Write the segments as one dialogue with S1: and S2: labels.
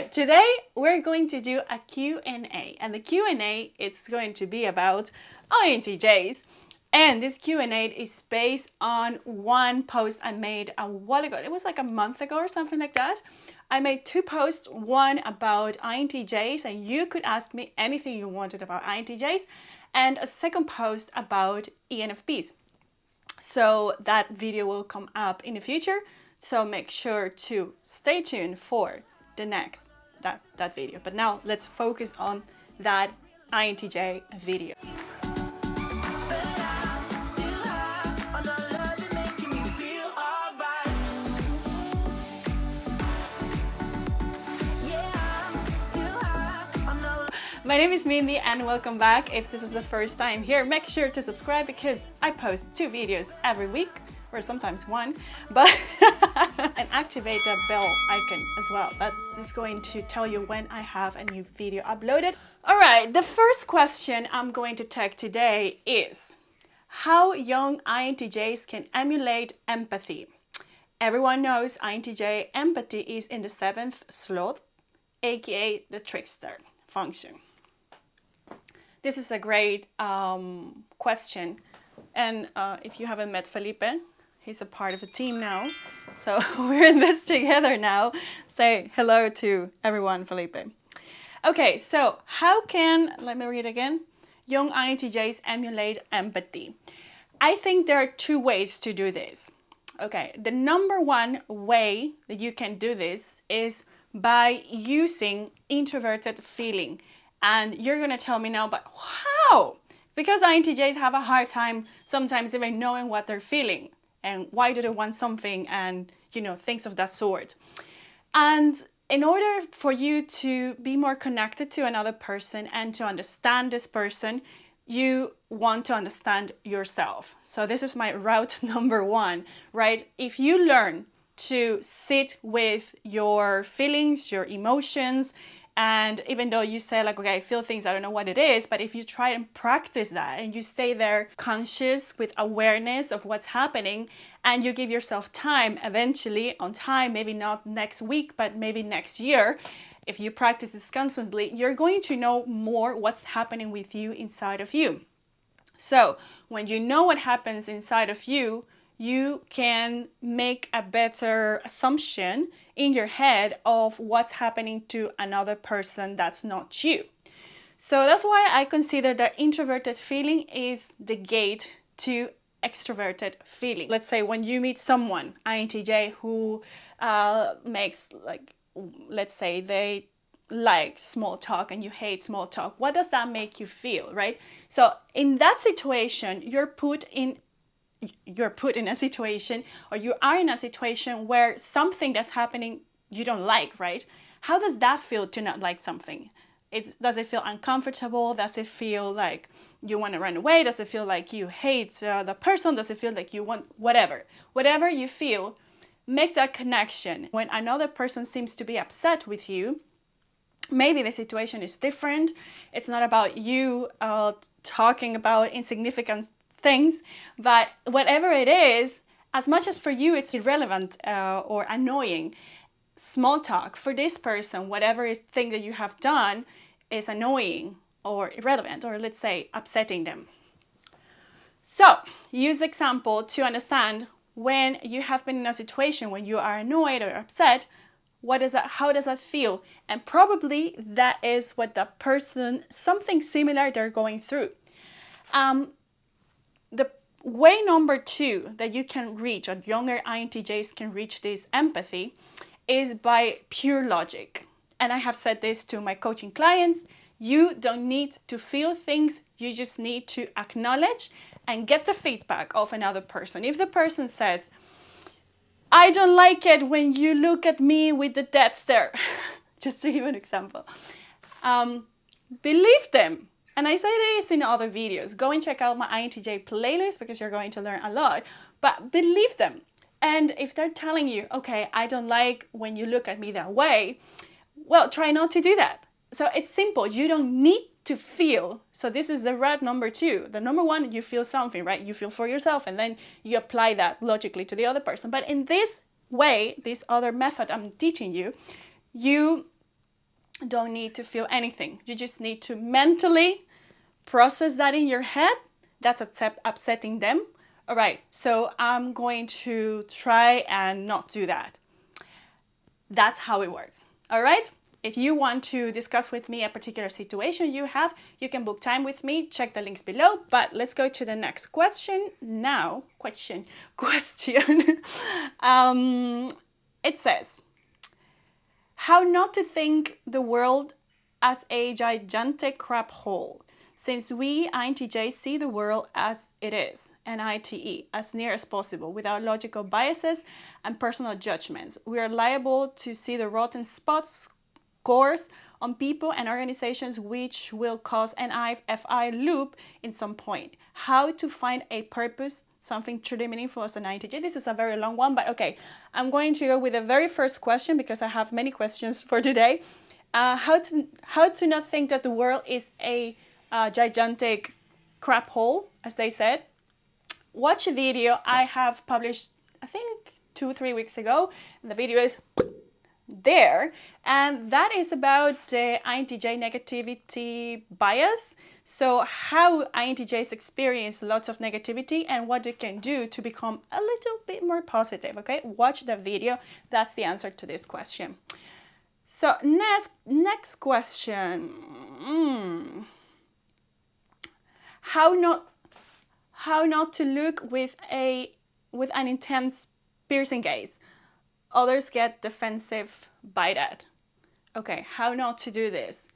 S1: Today we're going to do a Q&A, and the Q&A is going to be about INTJs. And this Q&A is based on one post I made a while ago. It was like a month ago or something like that. I made two posts, one about INTJs, and you could ask me anything you wanted about INTJs, and a second post about ENFPs. So that video will come up in the future. So make sure to stay tuned for the next that video. But now let's focus on that INTJ video. My name is Mindy and welcome back. If this is the first time here, make sure to subscribe because I post 2 videos every week, or sometimes one, but and activate the bell icon as well. That is going to tell you when I have a new video uploaded. All right, the first question I'm going to take today is how young INTJs can emulate empathy. Everyone knows INTJ empathy is in the 7th slot, aka the trickster function. This is a great question, and if you haven't met Felipe, he's a part of the team now, so we're in this together now. Say hello to everyone, Felipe. Okay, so how can, let me read again, young INTJs emulate empathy? I think there are 2 ways to do this. Okay, the number one way that you can do this is by using introverted feeling. And you're going to tell me now, but how? Because INTJs have a hard time sometimes even knowing what they're feeling and why do they want something and, things of that sort. And in order for you to be more connected to another person and to understand this person, you want to understand yourself. So this is my route number 1, right? If you learn to sit with your feelings, your emotions, and even though you say like, okay, I feel things, I don't know what it is, but if you try and practice that and you stay there conscious with awareness of what's happening and you give yourself time, eventually on time, maybe not next week, but maybe next year, if you practice this constantly, you're going to know more what's happening with you inside of you. So when you know what happens inside of you, you can make a better assumption in your head of what's happening to another person that's not you. So that's why I consider that introverted feeling is the gate to extroverted feeling. Let's say when you meet someone, INTJ, who makes let's say they like small talk and you hate small talk, what does that make you feel, right? So in that situation, you're put in a situation, or you are in a situation where something that's happening you don't like, right? How does that feel to not like something? Does it feel uncomfortable? Does it feel like you want to run away? Does it feel like you hate the person? Does it feel like you want whatever? Whatever you feel, make that connection. When another person seems to be upset with you, maybe the situation is different. It's not about you talking about insignificant things, but whatever it is, as much as for you it's irrelevant or annoying, small talk for this person, whatever thing that you have done is annoying or irrelevant, or let's say upsetting them. So use example to understand when you have been in a situation when you are annoyed or upset, how does that feel? And probably that is what the person, something similar they're going through. The way number 2 that you can reach, or younger INTJs can reach this empathy, is by pure logic. And I have said this to my coaching clients. You don't need to feel things, you just need to acknowledge and get the feedback of another person. If the person says, I don't like it when you look at me with the death stare, just to give an example, believe them. And I say this in other videos. Go and check out my INTJ playlist because you're going to learn a lot. But believe them. And if they're telling you, okay, I don't like when you look at me that way, well, try not to do that. So it's simple. You don't need to feel. So this is the route number 2. The number 1, you feel something, right? You feel for yourself and then you apply that logically to the other person. But in this way, this other method I'm teaching you, you don't need to feel anything. You just need to mentally process that in your head. That's upsetting them. All right, so I'm going to try and not do that. That's how it works. All right? If you want to discuss with me a particular situation you have, you can book time with me. Check the links below. But let's go to the next question now. Question. It says, how not to think the world as a gigantic crap hole, since we INTJs see the world as it is, and ITE, as near as possible, without logical biases and personal judgments. We are liable to see the rotten spots, scores on people and organizations, which will cause an IFI loop in some point. How to find a purpose, something truly meaningful as an INTJ. This is a very long one, but okay. I'm going to go with the very first question because I have many questions for today. How to not think that the world is a gigantic crap hole, as they said. Watch a video I have published, I think 2-3 weeks ago. The video is there, and that is about the INTJ negativity bias. So how INTJs experience lots of negativity and what they can do to become a little bit more positive. Okay, watch the video. That's the answer to this question. So next question. How not to look with an intense piercing gaze. Others get defensive by that. Okay, how not to do this?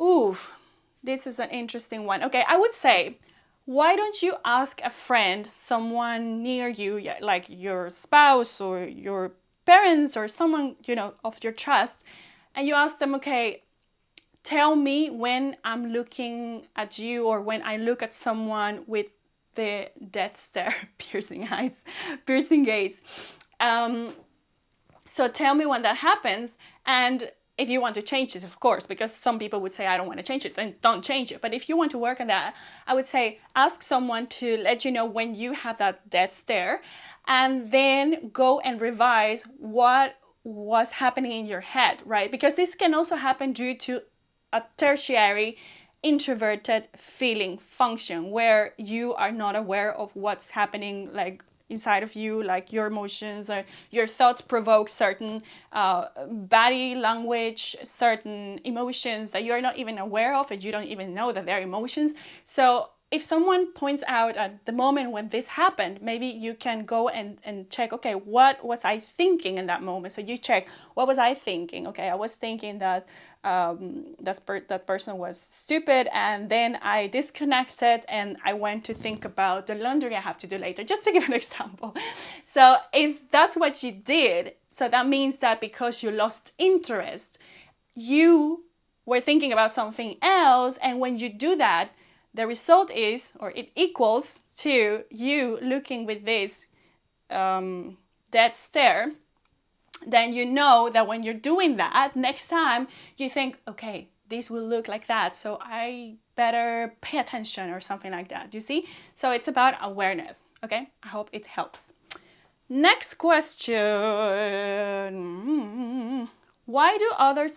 S1: Oof, this is an interesting one. Okay, I would say, why don't you ask a friend, someone near you, like your spouse or your parents or someone, of your trust, and you ask them, okay, tell me when I'm looking at you or when I look at someone with the death stare, piercing gaze. So tell me when that happens, and if you want to change it, of course, because some people would say, I don't want to change it, then don't change it. But if you want to work on that, I would say ask someone to let you know when you have that death stare, and then go and revise what was happening in your head, right? Because this can also happen due to a tertiary introverted feeling function where you are not aware of what's happening like inside of you, like your emotions or your thoughts provoke certain body language, certain emotions that you're not even aware of and you don't even know that they're emotions. So if someone points out at the moment when this happened, maybe you can go and check, okay, what was I thinking in that moment? So you check, what was I thinking? Okay, I was thinking that that person was stupid, and then I disconnected and I went to think about the laundry I have to do later, just to give an example. So if that's what you did, so that means that because you lost interest, you were thinking about something else, and when you do that, the result is, or it equals to you looking with this dead stare. Then you know that when you're doing that, next time you think, okay, this will look like that, so I better pay attention or something like that, you see? So it's about awareness, okay? I hope it helps. Next question. Why do other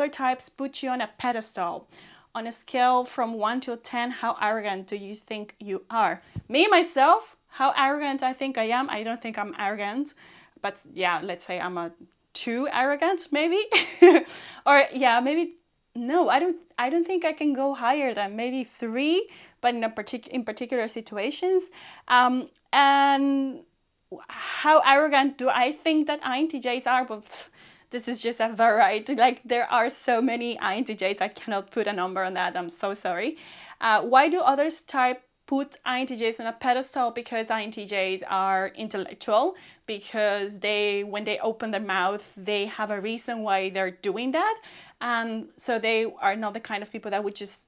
S1: types put you on a pedestal? On a scale from 1 to 10, how arrogant do you think you are? Me, myself, how arrogant I think I am? I don't think I'm arrogant. But yeah, let's say I'm a 2 arrogant, maybe. Or yeah, maybe, no, I don't think I can go higher than maybe 3, but in particular situations. And how arrogant do I think that INTJs are? Well, this is just a variety. Like, there are so many INTJs, I cannot put a number on that. I'm so sorry. Why do others put INTJs on a pedestal? Because INTJs are intellectual, because when they open their mouth, they have a reason why they're doing that. And so they are not the kind of people that would just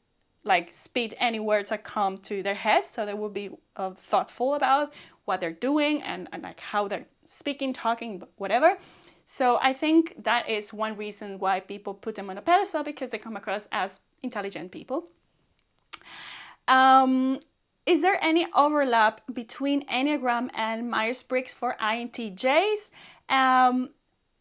S1: like spit any words that come to their head. So they will be thoughtful about what they're doing and like how they're speaking, talking, whatever. So I think that is one reason why people put them on a pedestal, because they come across as intelligent people. Is there any overlap between Enneagram and Myers-Briggs for INTJs?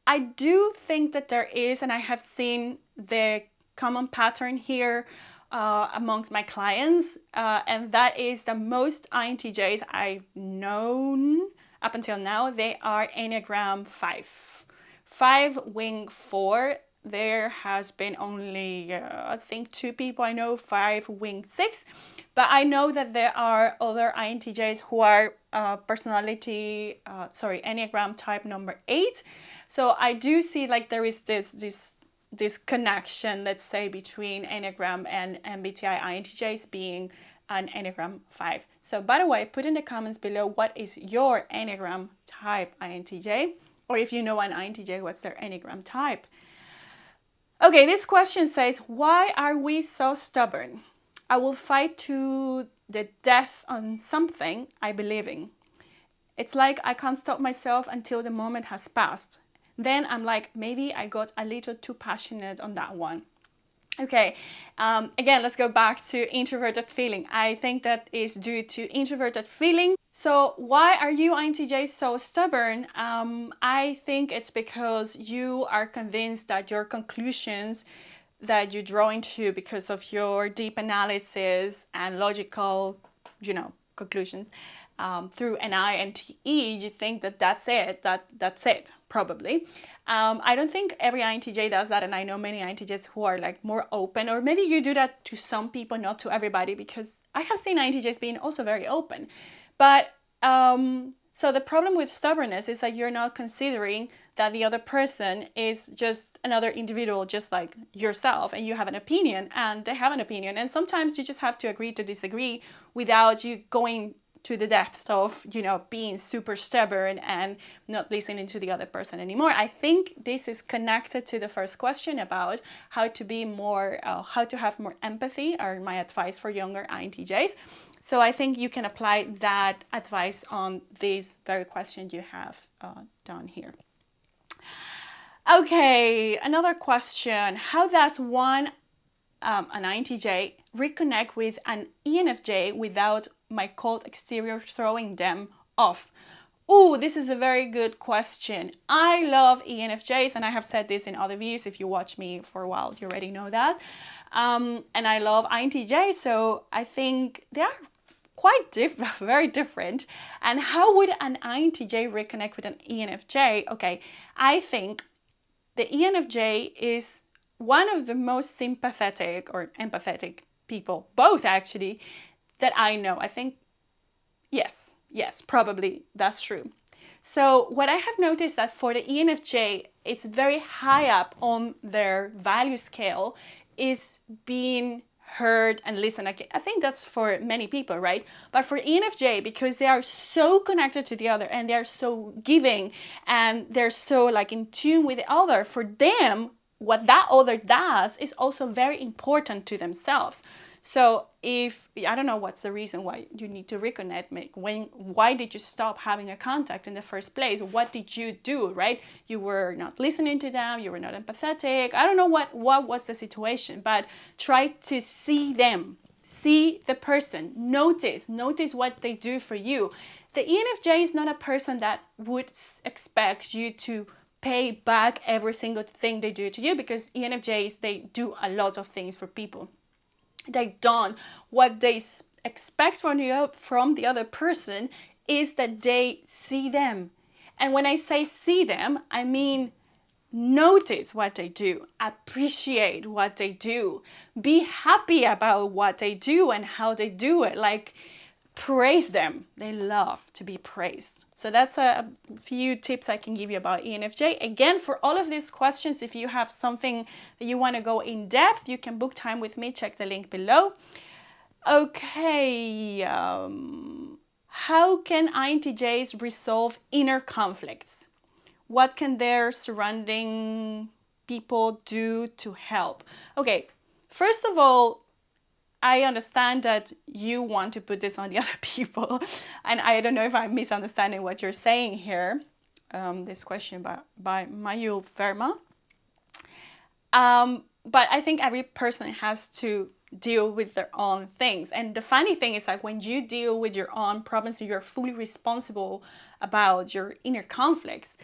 S1: I do think that there is, and I have seen the common pattern here amongst my clients, and that is that most INTJs I've known up until now, they are Enneagram 5. 5 wing 4. There has been only, I think, 2 people I know, 5 wing 6. But I know that there are other INTJs who are Enneagram type number 8. So I do see like there is this connection, let's say, between Enneagram and MBTI INTJs being an Enneagram 5. So by the way, put in the comments below what is your Enneagram type INTJ, or if you know an INTJ, what's their Enneagram type. Okay, this question says, why are we so stubborn? I will fight to the death on something I believe in. It's like I can't stop myself until the moment has passed. Then I'm like, maybe I got a little too passionate on that one. Okay, again, let's go back to introverted feeling. I think that is due to introverted feeling. So why are you INTJs so stubborn? I think it's because you are convinced that your conclusions that you draw into because of your deep analysis and logical, conclusions through an INTE, you think that that's it, probably. I don't think every INTJ does that, and I know many INTJs who are like more open, or maybe you do that to some people, not to everybody, because I have seen INTJs being also very open. But so the problem with stubbornness is that you're not considering that the other person is just another individual, just like yourself, and you have an opinion and they have an opinion. And sometimes you just have to agree to disagree without you going to the depth of, being super stubborn and not listening to the other person anymore. I think this is connected to the first question about how to be more, how to have more empathy, or my advice for younger INTJs. So I think you can apply that advice on this very question you have down here. Okay, another question. How does an INTJ reconnect with an ENFJ without my cold exterior throwing them off? Oh, this is a very good question. I love ENFJs, and I have said this in other videos. If you watch me for a while, you already know that. And I love INTJs, so I think they are quite very different. And how would an INTJ reconnect with an ENFJ? Okay, I think the ENFJ is one of the most sympathetic or empathetic people, both actually, that I know. I think, yes, probably that's true. So what I have noticed that for the ENFJ, it's very high up on their value scale is being heard and listened. I think that's for many people, right? But for ENFJ, because they are so connected to the other and they're so giving and they're so like in tune with the other, for them, what that other does is also very important to themselves. So if, I don't know what's the reason why you need to reconnect, why did you stop having a contact in the first place? What did you do, right? You were not listening to them, you were not empathetic. I don't know what was the situation, but try to see them, see the person, notice what they do for you. The ENFJ is not a person that would expect you to pay back every single thing they do to you, because ENFJs, they do a lot of things for people. They don't. What they expect from the other person is that they see them. And when I say see them, I mean notice what they do, appreciate what they do, be happy about what they do and how they do it. Like, praise them. They love to be praised. So that's a few tips I can give you about ENFJ. Again, for all of these questions, if you have something that you want to go in depth, you can book time with me. Check the link below. Okay. How can INTJs resolve inner conflicts? What can their surrounding people do to help? Okay. First of all, I understand that you want to put this on the other people, and I don't know if I'm misunderstanding what you're saying here. This question by Mayul Verma. But I think every person has to deal with their own things. And the funny thing is that when you deal with your own problems, you're fully responsible about your inner conflicts.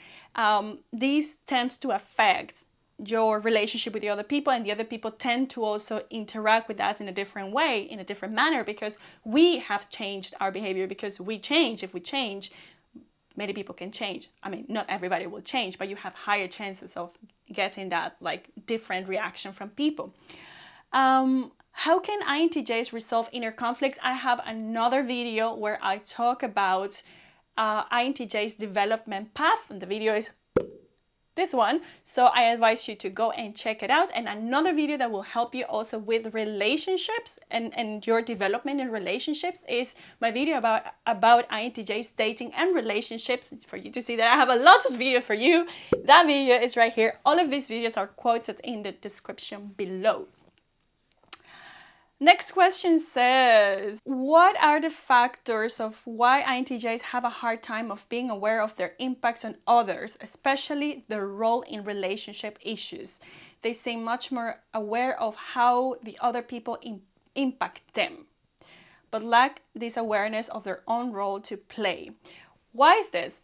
S1: These tends to affect your relationship with the other people, and the other people tend to also interact with us in a different way, in a different manner, because we have changed our behavior, because we change. If we change, many people can change. I mean, not everybody will change, but you have higher chances of getting that like different reaction from people. How can INTJs resolve inner conflicts? I have another video where I talk about INTJs development path, and the video is this one, so I advise you to go and check it out. And another video that will help you also with relationships and your development in relationships is my video about INTJs dating and relationships, for you to see that I have a lot of video for you. That video is right here. All of these videos are quoted in the description below. Next question says, what are the factors of why INTJs have a hard time of being aware of their impacts on others, especially their role in relationship issues? They seem much more aware of how the other people impact them, but lack this awareness of their own role to play. Why is this?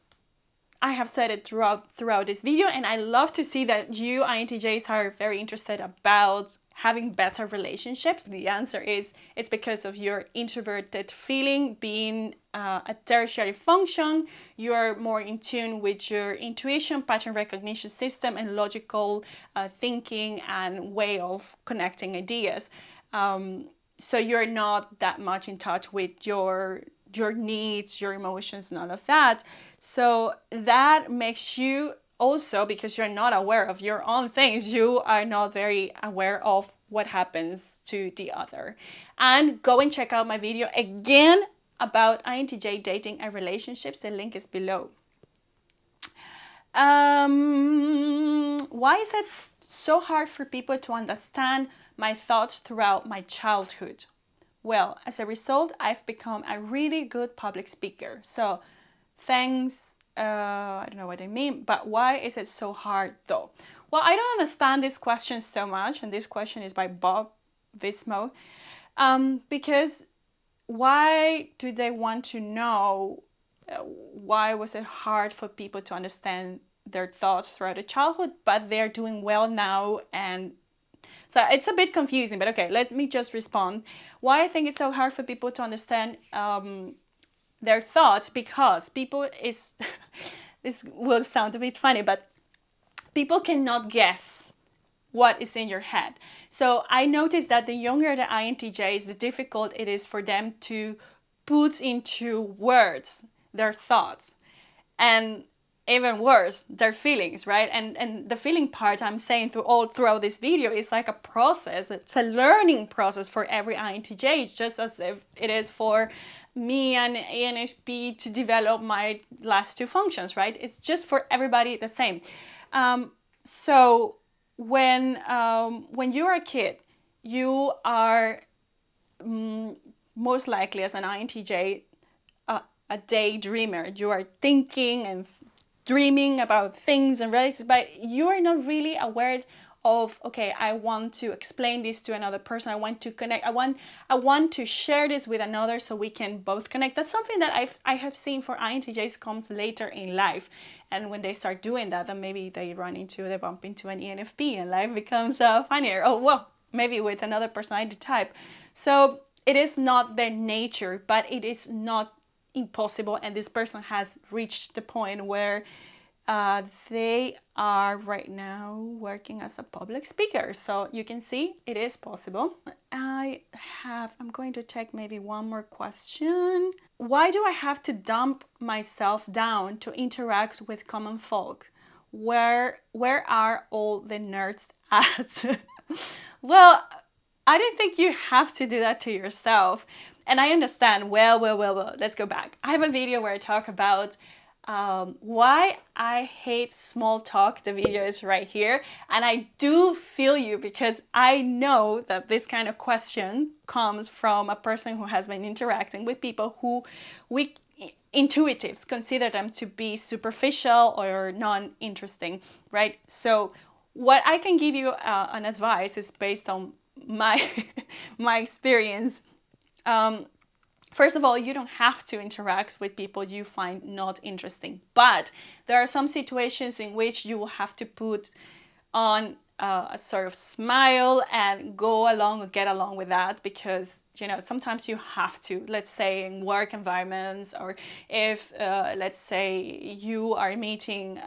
S1: I have said it throughout this video, and I love to see that you INTJs are very interested about having better relationships. The answer is it's because of your introverted feeling, being a tertiary function. You're more in tune with your intuition, pattern recognition system, and logical thinking and way of connecting ideas. So you're not that much in touch with your needs, your emotions, none of that. So that makes you also, because you're not aware of your own things, you are not very aware of what happens to the other. And go and check out my video again about INTJ dating and relationships. The link is below. Why is it so hard for people to understand my thoughts throughout my childhood? Well, as a result, I've become a really good public speaker. So thanks, I don't know what I mean, but why is it so hard though? Well, I don't understand this question so much, and this question is by Bob Vismo, because why do they want to know why was it hard for people to understand their thoughts throughout the childhood, but they're doing well now? And so it's a bit confusing, but okay, let me just respond. Why I think it's so hard for people to understand their thoughts, because people is, this will sound a bit funny, but people cannot guess what is in your head. So I noticed that the younger the INTJs, the difficult it is for them to put into words their thoughts. And even worse, their feelings, right? And the feeling part I'm saying throughout this video is like a process. It's a learning process for every INTJ, just as if it is for me and ENFJ to develop my last two functions, right? It's just for everybody the same. So when you're a kid, you are most likely as an INTJ a daydreamer. You are thinking and dreaming about things and relatives, but you are not really aware of, okay, I want to explain this to another person. I want to connect. I want to share this with another so we can both connect. That's something that I have seen for INTJs comes later in life. And when they start doing that, then maybe they bump into an ENFP and life becomes funnier. Oh, well, maybe with another personality type. So it is not their nature, but it is not impossible, and this person has reached the point where they are right now working as a public speaker. So you can see it is possible. I'm going to take maybe one more question. Why do I have to dump myself down to interact with common folk? Where are all the nerds at? Well, I don't think you have to do that to yourself. And I understand, well, let's go back. I have a video where I talk about why I hate small talk. The video is right here. And I do feel you, because I know that this kind of question comes from a person who has been interacting with people who we intuitives consider them to be superficial or non-interesting, right? So what I can give you an advice is based on my my experience. First of all, you don't have to interact with people you find not interesting, but there are some situations in which you will have to put on a sort of smile and go along or get along with that, because sometimes you have to. Let's say in work environments, or if let's say you are meeting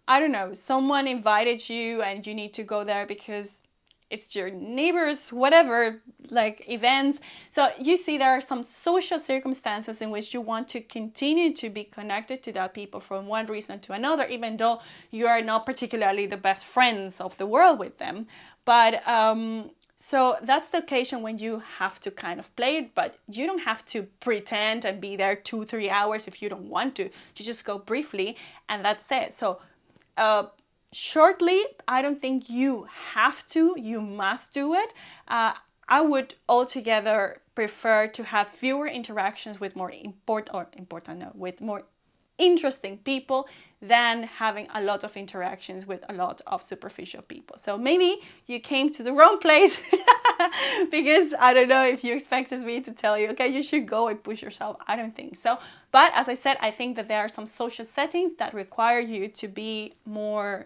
S1: I don't know, someone invited you and you need to go there because it's your neighbors, whatever, like events. So you see there are some social circumstances in which you want to continue to be connected to that people from one reason to another, even though you are not particularly the best friends of the world with them. But so that's the occasion when you have to kind of play it, but you don't have to pretend and be there 2-3 hours if you don't want to. You just go briefly and that's it. So shortly, I don't think you have to, you must do it. I would altogether prefer to have fewer interactions with more with more interesting people than having a lot of interactions with a lot of superficial people. So maybe you came to the wrong place because I don't know if you expected me to tell you, okay, you should go and push yourself. I don't think so. But as I said, I think that there are some social settings that require you to be more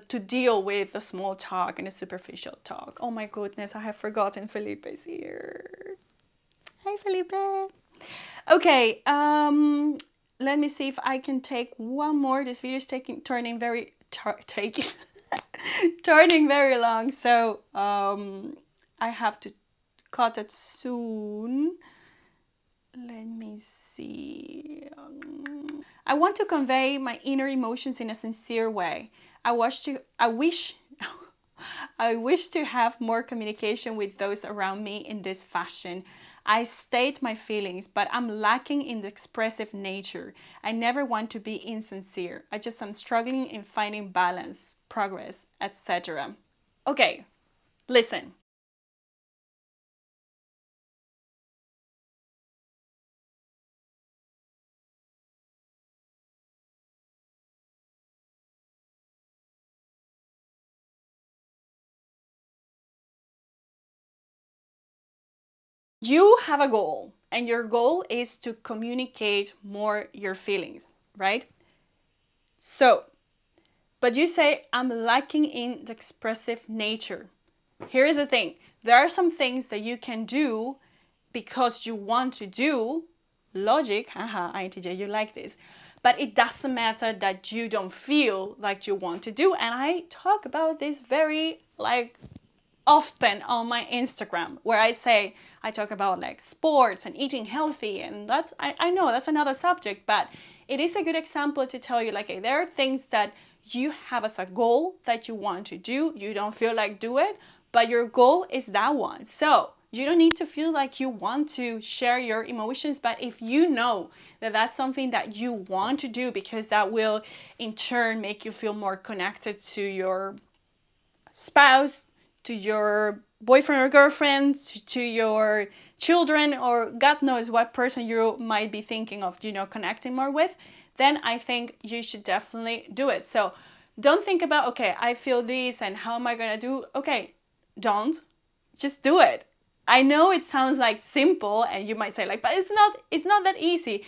S1: to deal with the small talk and the superficial talk. Oh my goodness, I have forgotten Felipe is here. Hi, Felipe. Okay, let me see if I can take one more. This video is turning very long, so I have to cut it soon. Let me see. I want to convey my inner emotions in a sincere way. I wish to have more communication with those around me in this fashion. I state my feelings, but I'm lacking in the expressive nature. I never want to be insincere. I'm struggling in finding balance, progress, etc. Okay, listen. You have a goal, and your goal is to communicate more your feelings, right? So, but you say, I'm lacking in the expressive nature. Here is the thing. There are some things that you can do because you want to do. Logic, haha, INTJ, you like this. But it doesn't matter that you don't feel like you want to do. And I talk about this very often on my Instagram, where I talk about sports and eating healthy, and I know that's another subject, but it is a good example to tell you there are things that you have as a goal that you want to do. You don't feel like do it, but your goal is that one. So you don't need to feel like you want to share your emotions, but if you know that that's something that you want to do because that will in turn make you feel more connected to your spouse, to your boyfriend or girlfriend, to your children, or God knows what person you might be thinking of, connecting more with, then I think you should definitely do it. So don't think about, okay, I feel this and how am I going to do? Okay, don't. Just do it. I know it sounds simple and you might say but it's not that easy.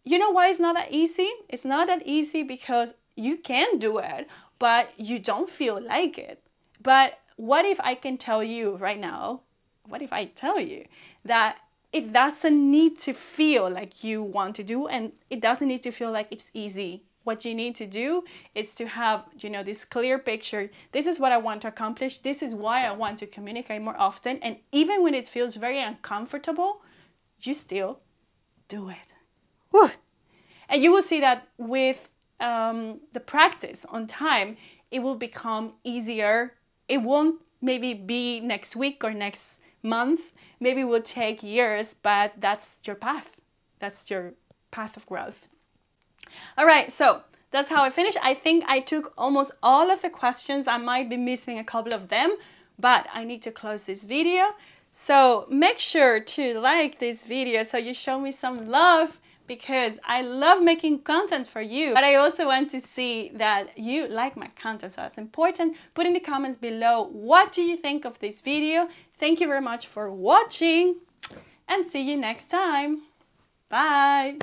S1: You know why it's not that easy? It's not that easy because you can do it, but you don't feel like it. But what if I can tell you right now, what if I tell you that it doesn't need to feel like you want to do, and it doesn't need to feel like it's easy. What you need to do is to have, this clear picture. This is what I want to accomplish. This is why I want to communicate more often. And even when it feels very uncomfortable, you still do it. Whew. And you will see that with the practice on time, it will become easier. It won't maybe be next week or next month. Maybe it will take years, but that's your path. That's your path of growth. All right, so that's how I finished. I think I took almost all of the questions. I might be missing a couple of them, but I need to close this video. So make sure to like this video so you show me some love because I love making content for you, but I also want to see that you like my content. So it's important. Put in the comments below, what do you think of this video? Thank you very much for watching and see you next time. Bye.